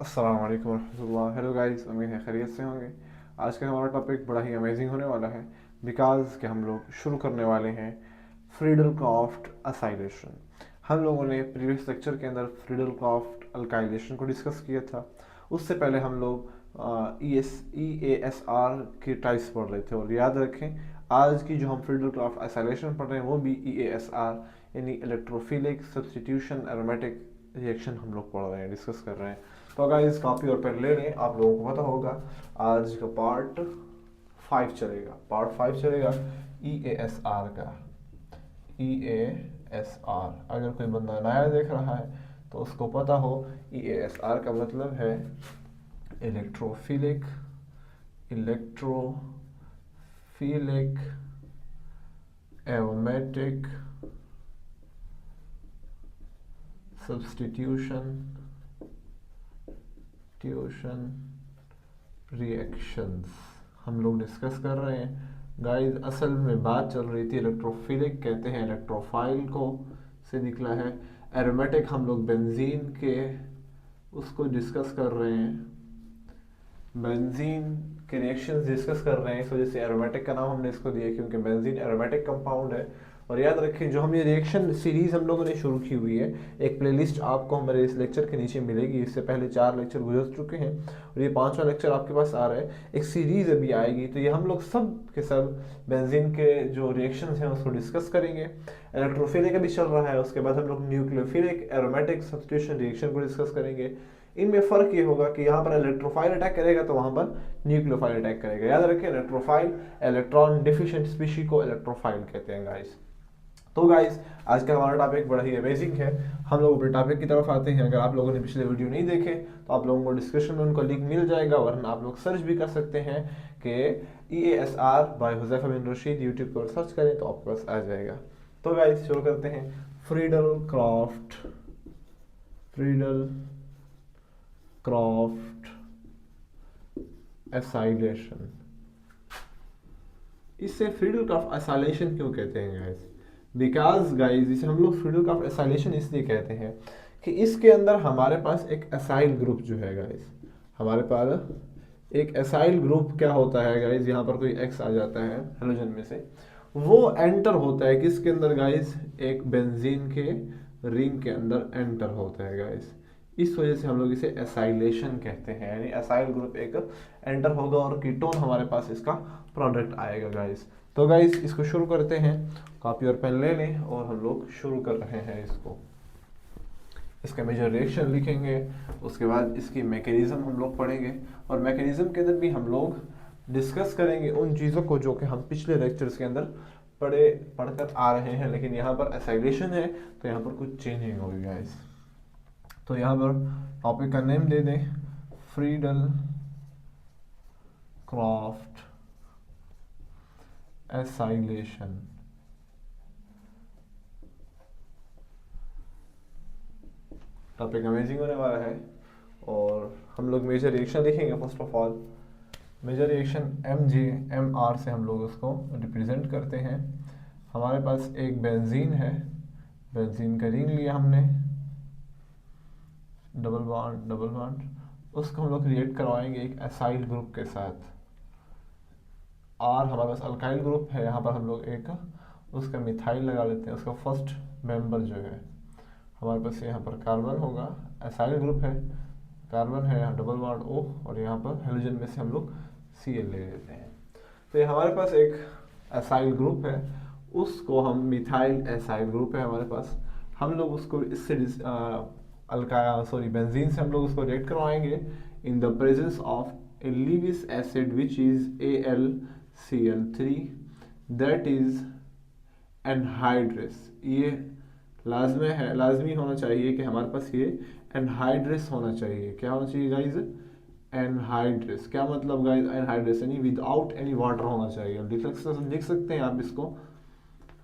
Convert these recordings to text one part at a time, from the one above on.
अस्सलाम वालेकुम रहमतुल्लाह। हेलो गाइस, उम्मीद है खैरियत से होंगे। आज का हमारा टॉपिक बड़ा ही अमेजिंग होने वाला है बिकॉज कि हम लोग शुरू करने वाले हैं फ्रीडल क्राफ्ट असाइलेशन। हम लोगों ने प्रीवियस लेक्चर के अंदर फ्रीडल क्राफ्ट अल्काइलेशन को डिस्कस किया था। उससे पहले हम लोग ई ए एस आर के टाइप्स पढ़ रहे थे। और याद रखें, आज की जो हम फ्रीडल क्राफ्ट असाइलेशन पढ़ रहे हैं वो भी ई ए एस आर यानी इलेक्ट्रोफिलिक सब्स्टिट्यूशन एरोमेटिक रिएक्शन हम लोग पढ़ रहे हैं, डिस्कस कर रहे हैं। तो अगर इस कॉपी और पेन ले लें, आप लोगों को पता होगा आज का पार्ट 5 चलेगा। पार्ट 5 चलेगा ई ए एस आर का। ई ए एस आर अगर कोई बंदा नया देख रहा है तो उसको पता हो ई ए एस आर का मतलब है electrophilic electrophilic aromatic substitution tuition reactions हम लोग डिस्कस कर रहे हैं। गाइस, असल में बात चल रही थी इलेक्ट्रोफिलिक कहते हैं इलेक्ट्रोफाइल को से निकला है। एरोमेटिक हम लोग बेंजीन के उसको डिस्कस कर रहे हैं, बेंजीन के रिएक्शंस डिस्कस कर रहे हैं। इस वजह से एरोमेटिक का नाम हमने इसको दिया क्योंकि बेंजीन एरोमेटिक कंपाउंड है। और याद रखें, जो हम ये रिएक्शन सीरीज हम लोगों ने शुरू की हुई है, एक प्लेलिस्ट आपको हमारे इस लेक्चर के नीचे मिलेगी। इससे पहले 4 लेक्चर गुजर चुके हैं और ये 5वां लेक्चर आपके पास आ रहा है। एक सीरीज अभी आएगी, तो ये हम लोग सब के सब बेंजीन के जो रिएक्शंस हैं उसको डिस्कस करेंगे। इलेक्ट्रोफिलिक अभी चल रहा है, उसके बाद हम लोग न्यूक्लियोफिलिक एरोमेटिक सब्स्टिट्यूशन रिएक्शन को डिस्कस करेंगे। इनमें फ़र्क ये होगा कि यहाँ पर इलेक्ट्रोफाइल अटैक करेगा तो वहाँ पर न्यूक्लियोफाइल अटैक करेगा। याद रखें, इलेक्ट्रोफाइल इलेक्ट्रॉन डिफिशिएंट स्पीशी को इलेक्ट्रोफाइल कहते हैं गाइस। तो गाइस, आज का हमारा टॉपिक बड़ा ही अमेजिंग है। हम लोग अपने टॉपिक की तरफ आते हैं। अगर आप लोगों ने पिछले वीडियो नहीं देखे तो आप लोगों को डिस्क्रिप्शन में उनका लिंक मिल जाएगा, वरना आप लोग सर्च भी कर सकते हैं कि E A S R by Huzaifa bin Rashid. YouTube पर सर्च करें तो आपके पास आ जाएगा। तो गाइस, शुरू करते हैं। Friedel Crafts acylation. इससे फ्रीडल क्रॉफ्ट एसाइलेशन क्यों कहते हैं गाइस? बिकॉज गाइस, इसे हम लोग फ्रीडल क्रॉफ्ट एसाइलेशन इसलिए कहते हैं कि इसके अंदर हमारे पास एक एसाइल ग्रुप जो है गाइस, हमारे पास एक एसाइल ग्रुप क्या होता है गाइस, यहाँ पर कोई एक्स आ जाता है हेलोजन में से, वो एंटर होता है किसके अंदर गाइस, एक बेंजीन के रिंग के अंदर एंटर होता है गाइस। इस वजह से हम लोग इसे एसाइलेशन कहते हैं, यानी एसाइल ग्रुप एक एंटर होगा और कीटोन हमारे पास इसका प्रोडक्ट आएगा गाइस। तो गाइस, इसको शुरू करते हैं। कॉपी और पेन ले लें और हम लोग शुरू कर रहे हैं इसको। इसका मेजर रिएक्शन लिखेंगे, उसके बाद इसकी मैकेनिज्म हम लोग पढ़ेंगे और मैकेनिज्म के अंदर भी हम लोग डिस्कस करेंगे उन चीज़ों को जो कि हम पिछले लेक्चर्स के अंदर पढ़कर आ रहे हैं। लेकिन यहाँ पर एसाइलेशन है तो यहाँ पर कुछ चेंजिंग होगी गाइस। तो यहाँ पर टॉपिक का नेम दे दें Friedel Crafts acylation. Topic amazing होने वाला है और हम लोग मेजर रिएक्शन लिखेंगे। First of all major reaction MgMr से हम लोग उसको रिप्रेजेंट करते हैं। हमारे पास एक बेंजीन है, बेंजीन का रिंग लिया हमने, डबल बॉन्ड, उसको हम लोग रिएक्ट करवाएंगे एक एसाइल ग्रुप के साथ। और हमारे पास अल्काइल ग्रुप है, यहाँ पर हम लोग एक उसका मिथाइल लगा लेते हैं। उसका फर्स्ट मेंबर जो है हमारे पास यहाँ पर कार्बन होगा, एसाइल ग्रुप है, कार्बन है, यहाँ डबल बॉन्ड O और यहाँ पर हेलोजन में से हम लोग Cl ले लेते हैं। तो ये हमारे पास एक एसाइल ग्रुप है, उसको हम मिथाइल एसाइल ग्रुप है हमारे पास। हम लोग उसको इससे बेंजीन से हम लोग उसको रिएक्ट करवाएंगे in the presence of a Lewis acid which is AlCl3 that is anhydrous. ये लाजमी होना चाहिए कि हमारे पास ये एनहाइड्रस होना चाहिए। क्या होना चाहिए गाइज? एनहाइड्रस। क्या मतलब गाइज एनहाइड्रस? यानी विदाउट एनी वाटर होना चाहिए। लिख सकते हैं आप इसको,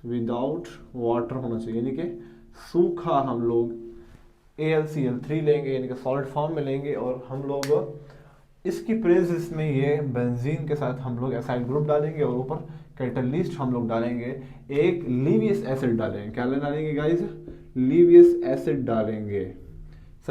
विदाउट वाटर होना चाहिए, यानी कि सूखा हम लोग AlCl3 लेंगे, यानी कि सॉलिड फॉर्म में लेंगे और हम लोग इसकी प्रेजेंस में ये बेंजीन के साथ हम लोग एसाइल ग्रुप डालेंगे और ऊपर कैटलिस्ट हम लोग डालेंगे, एक लीवियस एसिड डालेंगे। क्या डालेंगे गाइज? लीवियस एसिड डालेंगे।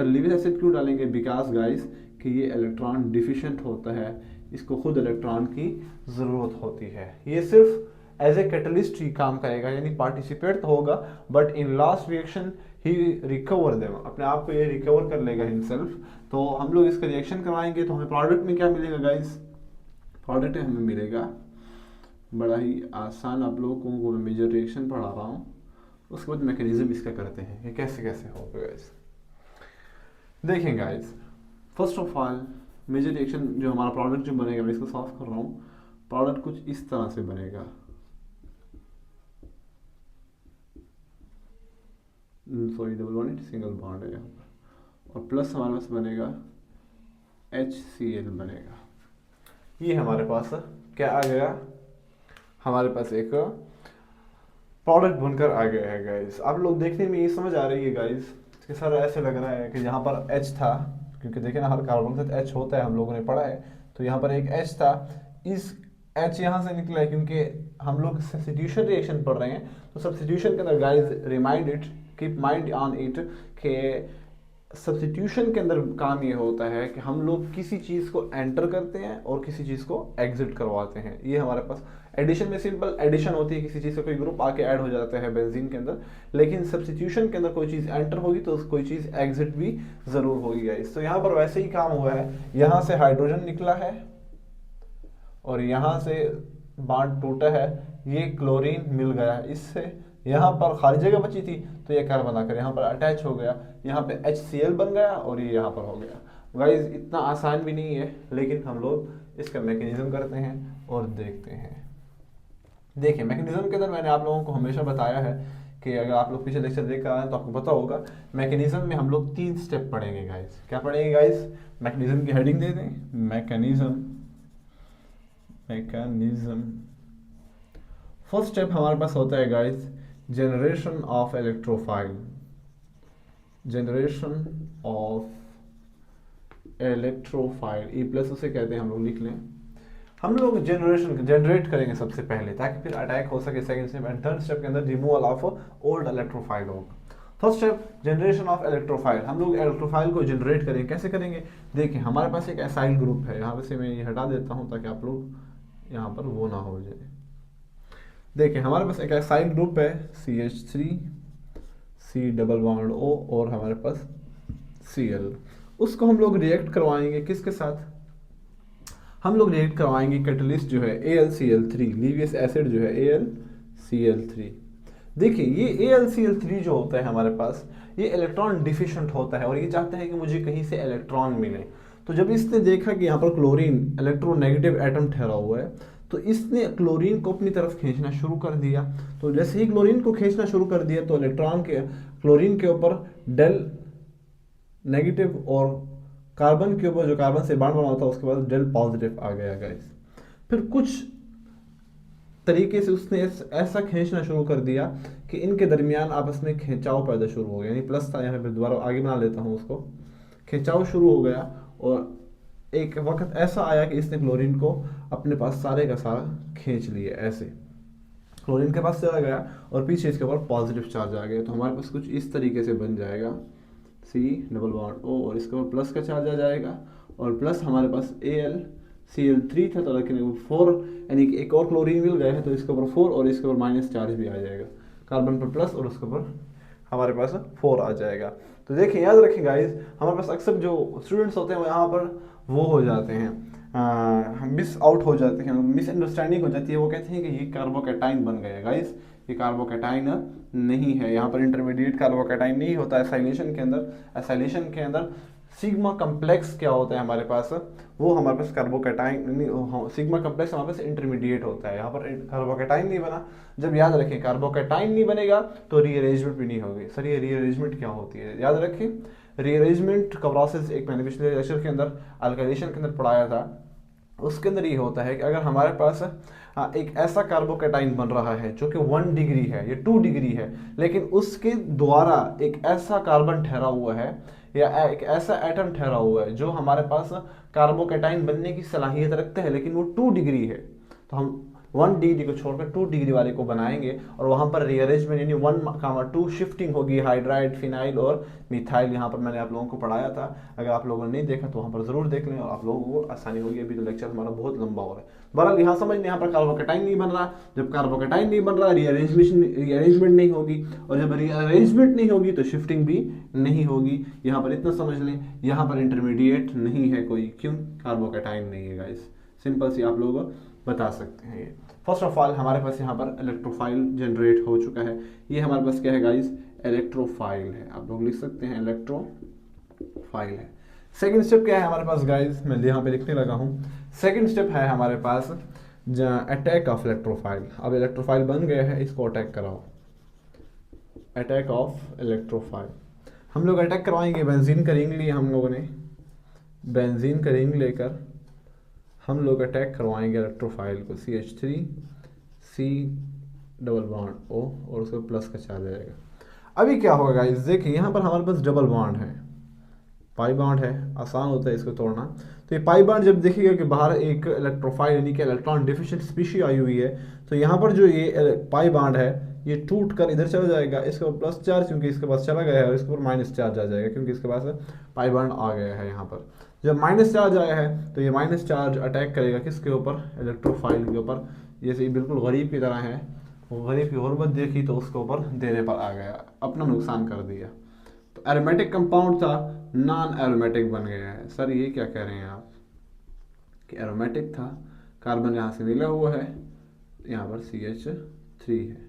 सर लिविस एसिड क्यों डालेंगे? बिकॉज गाइस कि ये इलेक्ट्रॉन डिफिशिएंट होता है, इसको खुद इलेक्ट्रॉन की ज़रूरत होती है। ये सिर्फ एज ए कैटलिस्ट ही काम करेगा, यानी पार्टिसिपेट तो होगा but in last reaction he recover देगा, अपने आप को ये रिकवर कर लेगा हिमसेल्फ। तो हम लोग इसका रिएक्शन करवाएंगे तो हमें प्रोडक्ट में क्या मिलेगा गाइस? प्रोडक्ट हमें मिलेगा बड़ा ही आसान, आप लोगों को मैं मेजर रिएक्शन पढ़ा रहा हूँ, उसके बाद मैकेनिज्म इसका करते हैं ये कैसे कैसे होगा गाइस। देखें guys, first of all major reaction जो हमारा प्रोडक्ट जो बनेगा, मैं इसको सॉल्व कर रहा हूँ, प्रोडक्ट कुछ इस तरह से बनेगा। Sorry double bond single bond है यहाँ पर, और प्लस हमारे पास बनेगा HCl बनेगा। ये हमारे पास क्या आ गया? हमारे पास एक प्रोडक्ट बनकर आ गया है गाइस। आप लोग देखने में ये समझ आ रही है गाइस कि सर ऐसे लग रहा है कि यहाँ पर H था, क्योंकि देखें ना हर कार्बन के साथ H होता है, हम लोगों ने पढ़ा है, तो यहाँ पर एक H था, इस H यहाँ से निकला है क्योंकि हम लोग सब्स्टिट्यूशन रिएक्शन पढ़ रहे हैं। तो सब्स्टिट्यूशन के अंदर guys remind it, keep mind on it कि सब्स्टिट्यूशन के अंदर काम ये होता है कि हम लोग किसी चीज़ को एंटर करते हैं और किसी चीज़ को एग्जिट करवाते हैं। ये हमारे पास एडिशन में सिंपल एडिशन होती है, किसी चीज़ से कोई ग्रुप आके ऐड हो जाता है बेंजीन के अंदर, लेकिन सब्स्टिट्यूशन के अंदर कोई चीज़ एंटर होगी तो कोई चीज़ एग्जिट भी ज़रूर होगी गाइस। तो यहाँ पर वैसे ही काम हुआ है, यहाँ से हाइड्रोजन निकला है और यहाँ से बॉन्ड टूटा है, ये क्लोरीन मिल गया है इससे, यहाँ पर खाली जगह बची थी तो ये कार्बन आकर यहाँ पर अटैच हो गया, यहाँ पे HCl बन गया और ये यहाँ पर हो गया। गाइस इतना आसान भी नहीं है, लेकिन हम लोग इसका मैकेनिज्म करते हैं और देखते हैं। देखिए मैकेनिज्म के अंदर मैंने आप लोगों को हमेशा बताया है कि अगर आप लोग पीछे लेक्चर देख कर आए तो आपको पता होगा, मैकेनिज्म में हम लोग 3 स्टेप पढ़ेंगे गाइस। क्या पढ़ेंगे गाइस? मैकेनिज्म की हेडिंग दे दें, मैकेनिज्म। फर्स्ट स्टेप हमारे पास होता है guys generation of electrophile, generation of electrophile, E plus उसे कहते हैं, हम लोग लिख लें। हम लोग जनरेट करेंगे सबसे पहले ताकि फिर अटैक हो सके second step, and third step के अंदर रिमूवल ऑफ ओल्ड इलेक्ट्रोफाइल होगा। First step generation of electrophile, हम लोग इलेक्ट्रोफाइल को जनरेट करेंगे। कैसे करेंगे? देखिए हमारे पास एक एसाइल ग्रुप है, यहाँ पे से मैं ये हटा देता हूँ ताकि आप लोग यहाँ पर वो ना हो जाए। देखिए हमारे पास एक एसाइल ग्रुप है CH3 C double bond O और हमारे पास Cl, उसको हम लोग रिएक्ट करवाएंगे किसके साथ? हम लोग रिएक्ट करवाएंगे कैटलिस्ट जो है AlCl3, लिवियस एसिड जो है AlCl3। देखिए ये AlCl3 जो होता है हमारे पास, ये इलेक्ट्रॉन डिफिशिएंट होता है और ये चाहता है कि मुझे कहीं से इलेक्ट्रॉन मिले। तो जब इसने देखा कि यहाँ पर क्लोरीन इलेक्ट्रोनेगेटिव एटम ठहरा हुआ है, तो इसने क्लोरीन को अपनी तरफ खींचना शुरू कर दिया। तो जैसे ही क्लोरीन को खींचना शुरू कर दिया तो इलेक्ट्रॉन के क्लोरीन के ऊपर डेल नेगेटिव और कार्बन के ऊपर जो कार्बन से बॉन्ड बना होता है उसके बाद डेल पॉजिटिव आ गया गाइस। फिर कुछ तरीके से उसने ऐसा खींचना शुरू कर दिया कि इनके दरमियान आपस में खिंचाव पैदा शुरू हो गया, यानी प्लस था यहाँ पे, दोबारा आगे बना लेता हूँ उसको, खिंचाव शुरू हो गया और एक वक्त ऐसा आया कि इसने क्लोरीन को अपने पास सारे का सारा खींच लिया, ऐसे क्लोरीन के पास चला गया और पीछे इसके ऊपर पॉजिटिव चार्ज आ गया। तो हमारे पास कुछ इस तरीके से बन जाएगा C डबल बॉन्ड O और इसके ऊपर प्लस का चार्ज आ जाएगा, और प्लस हमारे पास AlCl3 था तो लेकिन वो 4 यानी कि एक और क्लोरीन मिल गया है तो इसके ऊपर 4 और इसके ऊपर माइनस चार्ज भी आ जाएगा, कार्बन पर प्लस और उसके ऊपर हमारे पास 4 आ जाएगा। तो देखिए याद रखें गाइस, हमारे पास अक्सर जो स्टूडेंट्स होते हैं वो यहाँ पर वो हो जाते हैं, मिस आउट हो जाते हैं, मिसअंडरस्टैंडिंग हो जाती है। वो कहते हैं कि ये कार्बोकैटाइन बन गया। गाइस ये कार्बोकैटाइन नहीं है, यहाँ पर इंटरमीडिएट कार्बोकैटाइन नहीं होता एसाइलेशन के अंदर। एसाइलेशन के अंदर सिग्मा कम्प्लेक्स क्या होता है हमारे पास, वो हमारे पास कार्बोकैटाइन, सिग्मा कम्प्लेक्स हमारे पास इंटरमीडिएट होता है, यहाँ पर कार्बोकैटाइन नहीं बना। जब याद रखें कार्बोकैटाइन नहीं बनेगा तो रीअरेंजमेंट भी नहीं होगी। सर ये रीअरेंजमेंट क्या होती है? याद रखें रीअरेंजमेंट का प्रोसेस एक मैंने पिछले लेक्चर के अंदर अल्काइलेशन के अंदर पढ़ाया था, उसके अंदर ये होता है कि अगर हमारे पास एक ऐसा कार्बोकैटाइन बन रहा है जो कि 1 डिग्री है, ये 2 डिग्री है, लेकिन उसके द्वारा एक ऐसा कार्बन ठहरा हुआ है या एक ऐसा एटम ठहरा हुआ है जो हमारे पास कार्बोकैटाइन बनने की सलाहियत रखता है लेकिन वो 2 डिग्री है, तो हम 1 डिग्री को छोड़कर 2 डिग्री वाले को बनाएंगे और वहाँ पर रीअरेंजमेंट यानी 1, 2 शिफ्टिंग होगी हाइड्राइड, फिनाइल और मिथाइल। यहाँ पर मैंने आप लोगों को पढ़ाया था, अगर आप लोगों ने नहीं देखा तो वहाँ पर जरूर देख लें और आप लोगों को आसानी होगी। अभी तो लेक्चर हमारा बहुत लंबा हो रहा है। बहरहाल यहाँ समझ नहीं, यहाँ पर कार्बोकेटाइन नहीं बन रहा, जब कार्बोकेटाइन नहीं बन रहा रीअरेंजमेंट नहीं होगी, और जब रीअरेंजमेंट नहीं होगी तो शिफ्टिंग भी नहीं होगी। यहाँ पर इतना समझ लें, यहाँ पर इंटरमीडिएट नहीं है कोई, क्यों? कार्बोकेटाइन नहीं है गाइस, सिंपल सी आप लोग बता सकते हैं। ये फर्स्ट ऑफ ऑल हमारे पास यहाँ पर इलेक्ट्रोफाइल जनरेट हो चुका है। ये हमारे पास क्या है गाइस? इलेक्ट्रोफाइल है, आप लोग लिख सकते हैं इलेक्ट्रोफाइल है। सेकंड स्टेप क्या है हमारे पास गाइस? मैं यहाँ पे लिखने लगा हूँ। सेकंड स्टेप है हमारे पास अटैक ऑफ इलेक्ट्रोफाइल। अब इलेक्ट्रोफाइल बन गया है, इसको अटैक कराओ। अटैक ऑफ इलेक्ट्रोफाइल हम लोग अटैक करवाएंगे। बेंजीन का रिंग लिया हम लोगों ने, बेंजीन का रिंग लेकर हम लोग अटैक करवाएंगे इलेक्ट्रोफाइल को। CH3 C double bond O और उसको प्लस का चार्ज आएगा। अभी क्या होगा गाइस? देखिए यहाँ पर हमारे पास डबल बॉन्ड है, पाई बॉन्ड है, आसान होता है इसको तोड़ना। तो ये पाई बॉन्ड जब देखिएगा कि बाहर एक इलेक्ट्रोफाइल यानी कि इलेक्ट्रॉन डिफिशिएंट स्पीशी आई हुई है, तो यहाँ पर जो ये पाई बॉन्ड है ये टूट कर इधर चला जाएगा, इसके ऊपर प्लस चार्ज क्योंकि इसके पास चला गया है, और इसके ऊपर माइनस चार्ज आ जाएगा क्योंकि इसके पास पाई बॉन्ड आ गया है। यहाँ पर जब माइनस चार्ज आया है तो ये माइनस चार्ज अटैक करेगा किसके ऊपर? इलेक्ट्रोफाइल के ऊपर। जैसे बिल्कुल गरीब की तरह है, वो गरीब की गुर्बत देखी तो उसके ऊपर देने पर आ गया, अपना नुकसान कर दिया। तो एरोमेटिक कंपाउंड था, नॉन एरोमेटिक बन गया है। सर ये क्या कह रहे हैं आप कि एरोमेटिक था, कार्बन यहाँ से मिला हुआ है, यहाँ पर CH3 है,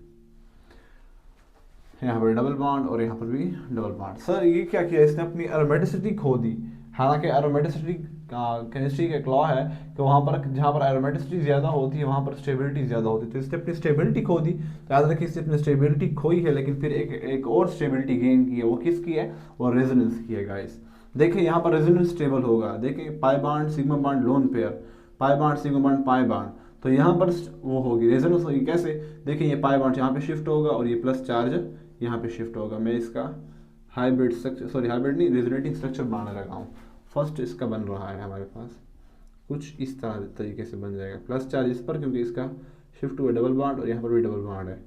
यहाँ पर डबल बॉन्ड और यहाँ पर भी डबल बॉन्ड। सर ये क्या किया? इसने अपनी एरोमेटिसिटी खो दी। हालांकि एरोमेटिसिटी केमिस्ट्री का क्लॉ है कि वहाँ पर जहाँ पर एरोमेटिसिटी ज़्यादा होती है वहाँ पर स्टेबिलिटी ज़्यादा होती है, तो इसने अपनी स्टेबिलिटी खो दी। तो याद रखिए इसने अपनी स्टेबिलिटी खोई है, लेकिन फिर एक और स्टेबिलिटी गेन की है। वो किसकी है? वो रेजोनेंस की है गाइस। देखिए यहाँ पर रेजोनेंस स्टेबल होगा। देखिए pi bond sigma bond lone pair, pi bond sigma bond pi bond, तो यहाँ पर वो होगी रेजोनेंस होगी। कैसे? देखिए ये पाई बॉन्ड यहाँ पे शिफ्ट होगा और ये प्लस चार्ज यहाँ पे शिफ्ट होगा। मैं इसका हाइब्रिड स्ट्रक्चर, सॉरी हाइब्रिड नहीं, रेजोनेटिंग स्ट्रक्चर बनाने लगा हूँ। फर्स्ट इसका बन रहा है हमारे पास कुछ इस तरीके से बन जाएगा। प्लस चार्ज इस पर क्योंकि इसका शिफ्ट हुआ डबल बॉन्ड और यहाँ पर भी डबल बॉन्ड है,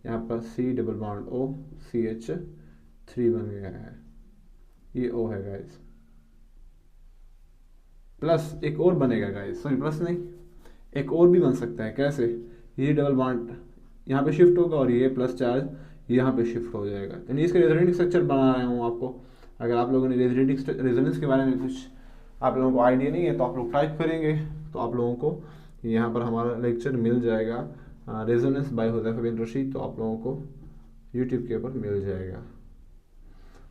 यहाँ पर C double bond O CH3 बन गया है, ये O है गाइस। प्लस एक और बनेगा गाइस, सॉरी प्लस नहीं, एक और भी बन सकता है। कैसे? ये डबल बॉन्ड यहाँ पे शिफ्ट होगा और ये प्लस चार्ज यहाँ पे शिफ्ट हो जाएगा। तो इसका रेजोनेटिंग स्ट्रक्चर बना रहा हूँ आपको। अगर आप लोगों ने रेजोनेंस के बारे में कुछ आप लोगों को आइडिया नहीं है तो आप लोग टाइप करेंगे तो आप लोगों को यहाँ पर हमारा लेक्चर मिल जाएगा, रेजोनेंस बाय हुज़ैफा बिन रशीद, तो आप लोगों को यूट्यूब के ऊपर मिल जाएगा।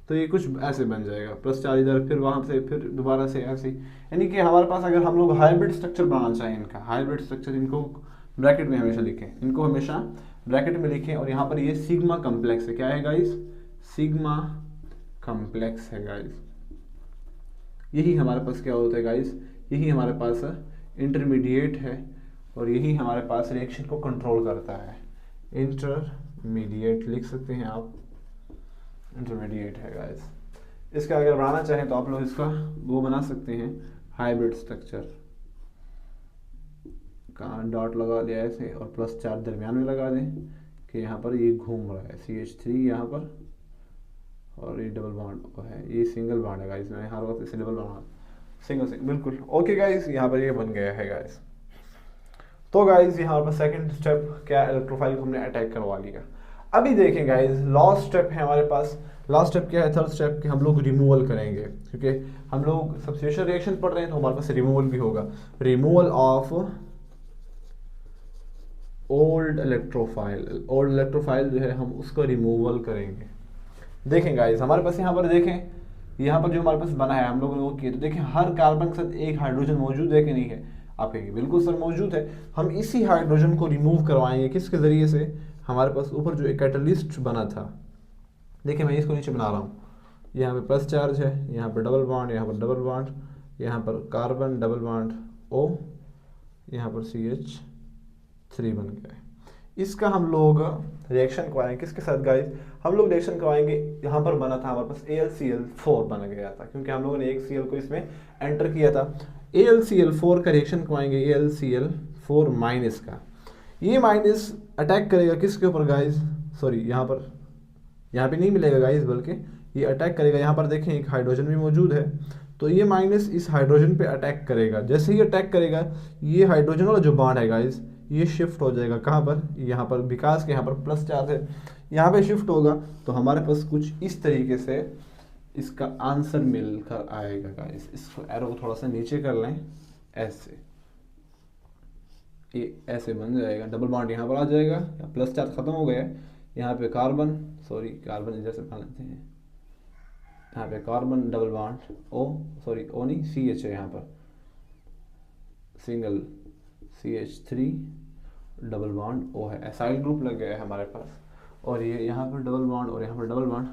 तो ये कुछ ऐसे बन जाएगा, प्लस चार्ज इधर, फिर वहाँ से फिर दोबारा से ऐसे, यानी कि हमारे पास अगर हम लोग हाइब्रिड स्ट्रक्चर बनाना चाहें, इनका हाइब्रिड स्ट्रक्चर, इनको ब्रैकेट में हमेशा लिखें, इनको हमेशा ब्रैकेट में लिखें। और यहाँ पर ये सिग्मा कम्प्लेक्स है। क्या है गाइस? सिग्मा कम्प्लेक्स है गाइस। यही हमारे पास क्या होता है गाइस? यही हमारे पास इंटरमीडिएट है और यही हमारे पास रिएक्शन को कंट्रोल करता है। इंटरमीडिएट लिख सकते हैं आप, इंटरमीडिएट है गाइस। इसका अगर बनाना चाहें तो आप लोग इसका वो बना सकते हैं, हाइब्रिड स्ट्रक्चर का डॉट लगा दिया ऐसे और प्लस चार्ज दरमियान में लगा दें कि यहाँ पर ये घूम रहा है, CH3 यहाँ पर और ये डबल बॉन्ड है, ये सिंगल बॉन्ड है गाइस। मैं हर वक्त इसे डबल बॉन्ड सिंगल बिल्कुल ओके गाइस। यहाँ पर ये बन गया है गाइस। तो गाइस यहाँ पर सेकंड स्टेप क्या, इलेक्ट्रोफाइल को हमने अटैक करवा लिया। अभी देखें गाइस लास्ट स्टेप है हमारे पास। लास्ट स्टेप क्या है? थर्ड स्टेप कि हम लोग रिमूवल करेंगे, क्योंकि हम लोग सब्स्टिट्यूशन रिएक्शन पढ़ रहे हैं तो हमारे पास रिमूवल भी होगा। Removal of old electrophile, old electrophile जो है हम उसको रिमूवल करेंगे। देखें गाइस हमारे पास यहाँ पर देखें, यहाँ पर जो हमारे पास बना है हम लोगों ने वो किया, तो देखें हर कार्बन के साथ एक हाइड्रोजन मौजूद है कि नहीं है? आप कहेंगे बिल्कुल सर मौजूद है। हम इसी हाइड्रोजन को रिमूव करवाएंगे किसके ज़रिए से? हमारे पास ऊपर जो एक कैटलिस्ट बना था, देखिए मैं इसको नीचे बना रहा हूँ, यहाँ पे प्लस चार्ज है, यहाँ पर डबल बॉन्ड, यहाँ पर डबल बॉन्ड, यहाँ पर कार्बन डबल बॉन्ड O, यहाँ पर CH3 बन गया है। इसका हम लोग रिएक्शन करवाएंगे किसके साथ गाइस? हम लोग रिएक्शन करवाएंगे, यहाँ पर बना था हमारे पास AlCl4 बन गया था, क्योंकि हम लोगों ने एक Cl को इसमें एंटर किया था। AlCl4 का रिएक्शन करवाएंगे AlCl4 माइनस का। ये माइनस अटैक करेगा किसके ऊपर गाइस, सॉरी यहाँ पे नहीं मिलेगा गाइस, बल्कि ये अटैक करेगा, यहाँ पर देखें एक हाइड्रोजन भी मौजूद है, तो ये माइनस इस हाइड्रोजन पे अटैक करेगा। जैसे ही अटैक करेगा ये हाइड्रोजन वाला जो बॉन्ड है गाइस ये शिफ्ट हो जाएगा कहाँ पर, यहाँ पर, विकास के यहाँ पर प्लस चार्ज है, यहाँ पे शिफ्ट होगा, तो हमारे पास कुछ इस तरीके से इसका आंसर मिलकर आएगा गाइस। इसको एरो को थोड़ा सा नीचे कर लें, ऐसे ये ऐसे बन जाएगा, डबल बॉन्ड यहाँ पर आ जाएगा, प्लस चार्ज खत्म हो गया है, यहाँ पे कार्बन, सॉरी कार्बन इधर से बना लेते हैं, यहाँ पे carbon double bond O, sorry O नहीं सी एच है, यहाँ पर सिंगल CH3 डबल बॉन्ड ओ है, एसाइल ग्रुप लग गया है हमारे पास, और ये यहाँ पर डबल बॉन्ड और यहाँ पर डबल बॉन्ड,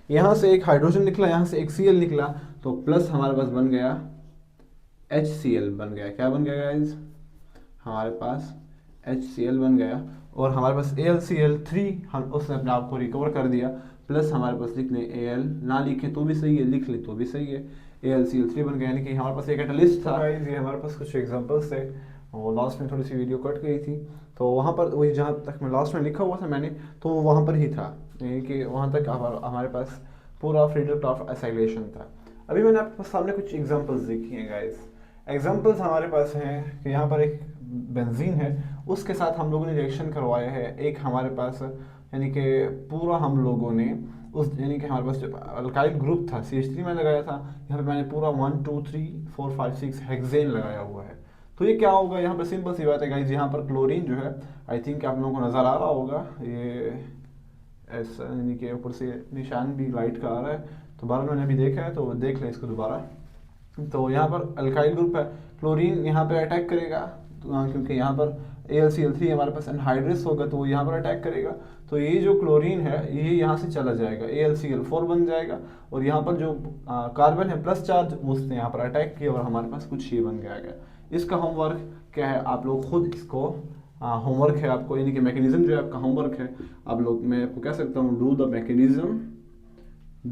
यहाँ से एक हाइड्रोजन निकला, यहाँ से एक Cl निकला, तो प्लस हमारे पास बन गया HCl बन गया, क्या बन गया गाइस, हमारे पास HCl बन गया, और हमारे पास AlCl3 हम उसने अपने आप को रिकवर कर दिया, प्लस हमारे पास लिख लें Al, ना लिखे तो भी सही है, लिख ले तो भी सही है, AlCl3 बन गया, यानी कि हमारे पास एक कैटलिस्ट था। ये हमारे पास कुछ एग्जांपल्स थे, और लास्ट में थोड़ी सी वीडियो कट गई थी, तो वहाँ पर वही जहाँ तक मैं लास्ट में लिखा हुआ था मैंने, तो वहाँ पर ही था, यानी कि वहाँ तक हमारे पास पूरा फ्रीडम ऑफ एसाइलेशन था। अभी मैंने आपके सामने कुछ एग्जांपल्स देखी हैं गाइस। एग्जांपल्स हमारे पास हैं कि यहाँ पर एक बेंजीन है, उसके साथ हम लोगों ने रिएक्शन करवाया है, एक हमारे पास यानी कि पूरा हम लोगों ने उस, यानी कि हमारे पास जो अल्काइल ग्रुप था CH3 में लगाया था, यहाँ पे मैंने पूरा 1 2 3 4 5 6 हेक्सेन लगाया हुआ है। तो ये क्या होगा, यहाँ पर सिंपल सी बात है गाइस, यहाँ पर क्लोरीन जो है, आई थिंक आप लोगों को नज़र आ रहा होगा, ये ऐसा यानी कि ऊपर से निशान भी लाइट का आ रहा है, तो बार मैंने अभी देखा है, तो देख लें इसको दोबारा। तो यहाँ पर अल्काइल ग्रुप है, क्लोरीन यहाँ पे अटैक करेगा, तो क्योंकि यहाँ पर AlCl3 हमारे पास एनहाइड्रस होगा, तो वो यहाँ पर अटैक करेगा, तो ये जो क्लोरीन है ये यहाँ से चला जाएगा, AlCl4 बन जाएगा, और यहाँ पर जो कार्बन है प्लस चार्ज उसने यहाँ पर अटैक किया, और हमारे पास कुछ ये बन गया। इसका होमवर्क क्या है, आप लोग खुद इसको होमवर्क है आपको, यानी कि मैकेनिज्म जो है आपका होमवर्क है, आप लोग, मैं आपको कह सकता हूँ डू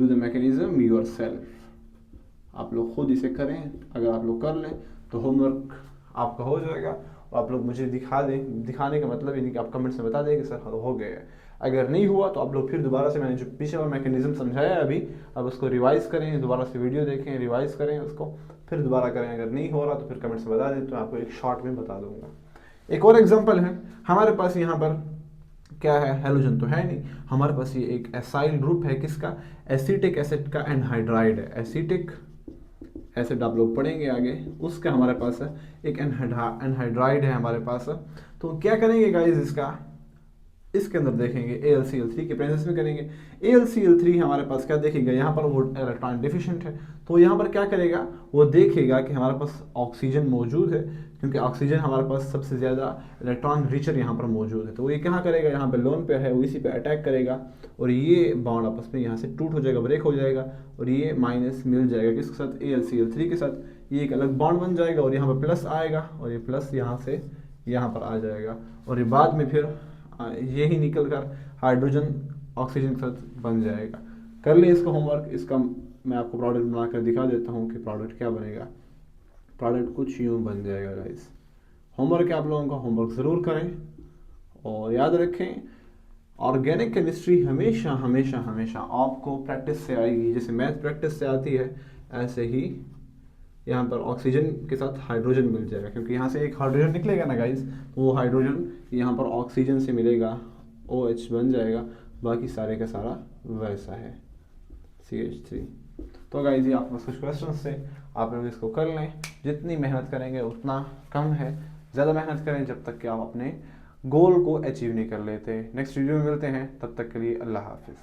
द मैकेनिज्म योरसेल्फ, आप लोग खुद इसे करें, अगर आप लोग कर लें तो होमवर्क आपका हो जाएगा, और आप लोग मुझे दिखा दें, दिखाने का मतलब यानी कि आप कमेंट्स में बता दें कि सर हो गया है। अगर नहीं हुआ तो आप लोग फिर दोबारा से, मैंने जो पीछे वाला मैकेनिज्म समझाया है अभी, अब उसको रिवाइज करें, दोबारा से वीडियो देखें, रिवाइज करें उसको, फिर दोबारा करें। अगर नहीं हो रहा तो फिर कमेंट्स में बता दें, तो आपको एक शॉर्ट में बता दूंगा। एक और एग्जाम्पल है हमारे पास, यहाँ पर क्या है, हेलोजन तो है नहीं, हमारे पास ये एक एसाइल ग्रुप है, किसका, एसिटिक एसिड का एनहाइड्राइड है, एसिटिक एसिड आप लोग पढ़ेंगे आगे, उसका हमारे पास है एक एनहाइड्राइड है हमारे पास। तो क्या करेंगे गाइस, इसके अंदर देखेंगे AlCl3 के प्रेजेंस में करेंगे, AlCl3 हमारे पास क्या देखेगा, यहाँ पर वो इलेक्ट्रॉन डिफिशिएंट है, तो यहाँ पर क्या करेगा, वो देखेगा कि हमारे पास ऑक्सीजन मौजूद है, क्योंकि ऑक्सीजन हमारे पास सबसे ज़्यादा इलेक्ट्रॉन रिचर यहाँ पर मौजूद है, तो वो ये क्या करेगा, यहाँ पर लोन पे है वो इसी पे अटैक करेगा, और ये बॉन्ड आपस में यहाँ से टूट हो जाएगा, ब्रेक हो जाएगा, और ये माइनस मिल जाएगा किसके साथ, AlCl3 के साथ, ये एक अलग बॉन्ड बन जाएगा, और यहाँ पर प्लस आएगा, और ये प्लस यहाँ से यहाँ पर आ जाएगा, और ये बाद में फिर यही निकल कर हाइड्रोजन ऑक्सीजन के साथ बन जाएगा। कर ले इसका होमवर्क, इसका मैं आपको प्रोडक्ट बना कर दिखा देता हूँ कि प्रोडक्ट क्या बनेगा। प्रोडक्ट कुछ यूँ बन जाएगा गाइस। होमवर्क है आप लोगों का, होमवर्क ज़रूर करें, और याद रखें ऑर्गेनिक केमिस्ट्री हमेशा हमेशा हमेशा आपको प्रैक्टिस से आएगी, जैसे मैथ प्रैक्टिस से आती है, ऐसे ही यहाँ पर ऑक्सीजन के साथ हाइड्रोजन मिल जाएगा, क्योंकि यहाँ से एक हाइड्रोजन निकलेगा ना गाइस, तो वो हाइड्रोजन यहाँ पर ऑक्सीजन से मिलेगा, OH बन जाएगा, बाकी सारे का सारा वैसा है CH3। तो गाइस ये आपके पास कुछ क्वेश्चन थे, आप लोग इसको कर लें, जितनी मेहनत करेंगे उतना कम है, ज़्यादा मेहनत करें जब तक कि आप अपने गोल को अचीव नहीं कर लेते। नेक्स्ट वीडियो में मिलते हैं, तब तक के लिए अल्लाह हाफिज़।